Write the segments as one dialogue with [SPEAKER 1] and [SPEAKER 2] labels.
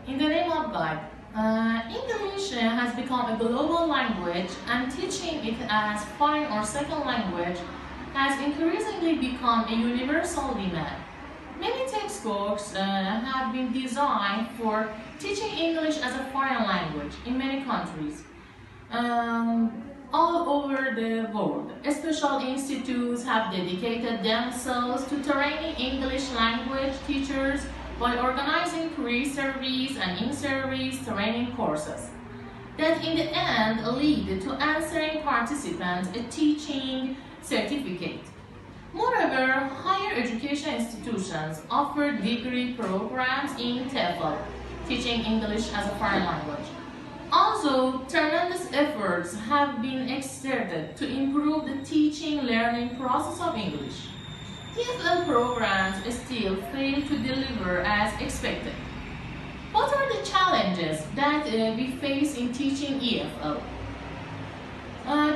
[SPEAKER 1] In the name of God, English has become a global language, and teaching it as foreign or second language has increasingly become a universal demand. Many textbooks have been designed for teaching English as a foreign language in many countries all over the world. Special institutes have dedicated themselves to training English language teachers by organizing pre-service and in-service training courses that in the end lead to answering participants a teaching certificate. Moreover, higher education institutions offer degree programs in TEFL, teaching English as a foreign language. Also, tremendous efforts have been exerted to improve the teaching-learning process of English. TEFL programs still fail to deliver as expected. What are the challenges that we face in teaching EFL?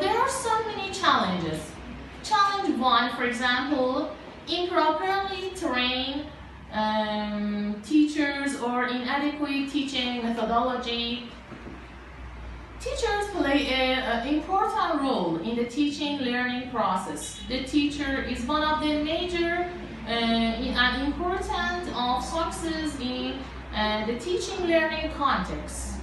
[SPEAKER 1] There are so many challenges. Challenge 1, for example, improperly trained teachers or inadequate teaching methodology. Teachers play an important role in the teaching-learning process. The teacher is one of the major and important of success in the teaching-learning context.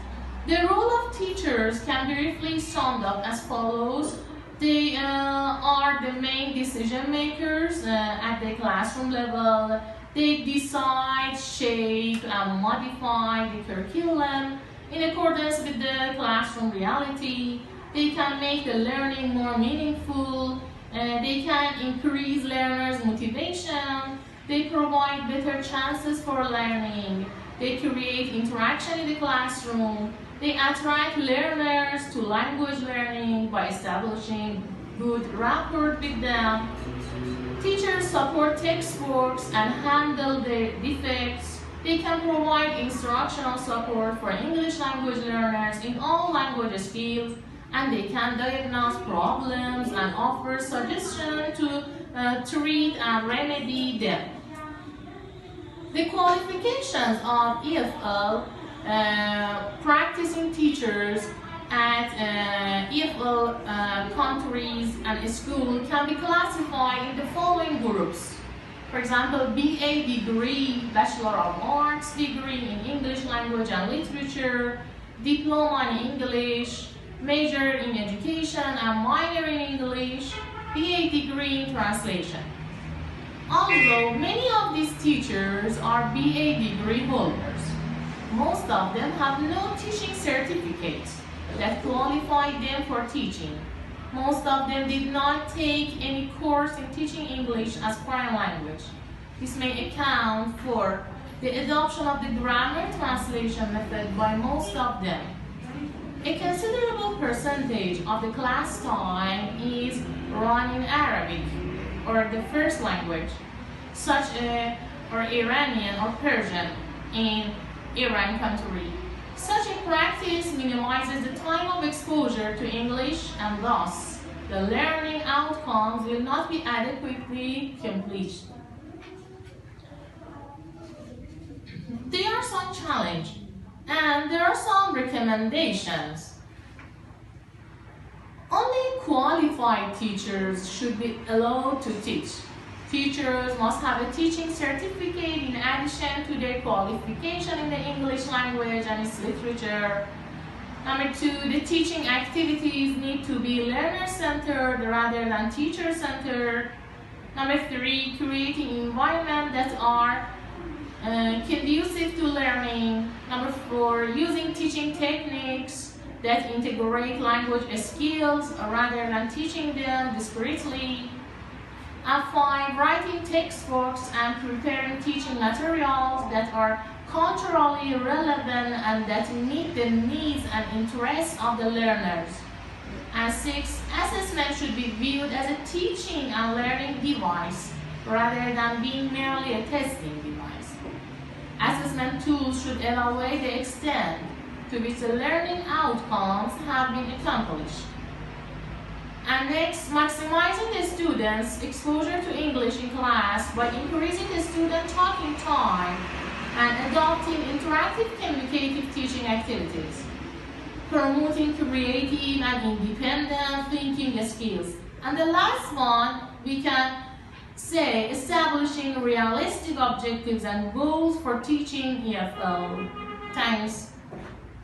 [SPEAKER 1] The role of teachers can be briefly summed up as follows. They are the main decision makers at the classroom level. They decide, shape, and modify the curriculum in accordance with the classroom reality. They can make the learning more meaningful. They can increase learners' motivation. They provide better chances for learning. They create interaction in the classroom. They attract learners to language learning by establishing good rapport with them. Teachers support textbooks and handle their defects. They can provide instructional support for English language learners in all language fields, and they can diagnose problems and offer suggestions to treat and remedy them. The qualifications of EFL practicing teachers at EFL countries and schools can be classified in the following groups. For example, BA degree, Bachelor of Arts degree in English language and literature, diploma in English, major in education and minor in English, BA degree in translation. Although many of these teachers are BA degree holders, most of them have no teaching certificates that qualify them for teaching. Most of them did not take any course in teaching English as foreign language. This may account for the adoption of the grammar translation method by most of them. A considerable percentage of the class time is run in Arabic, or the first language, or Iranian or Persian in Iran country. Such a practice minimizes the time of exposure to English, and thus the learning outcomes will not be adequately completed. There are some challenges and there are some recommendations. Only qualified teachers should be allowed to teach. Teachers must have a teaching certificate in addition to their qualification in the English language and its literature. Number 2, the teaching activities need to be learner-centered rather than teacher-centered. Number 3, creating environments that are conducive to learning. Number 4, using teaching techniques that integrate language skills rather than teaching them discretely. And 5, writing textbooks and preparing teaching materials that are culturally relevant and that meet the needs and interests of the learners. And 6, assessment should be viewed as a teaching and learning device rather than being merely a testing device. Assessment tools should evaluate the extent to which the learning outcomes have been accomplished. And next, maximizing the students' exposure to English in class by increasing the student talking time and adopting interactive communicative teaching activities, promoting creative and independent thinking skills. And the last one, we can say establishing realistic objectives and goals for teaching EFL. Thanks.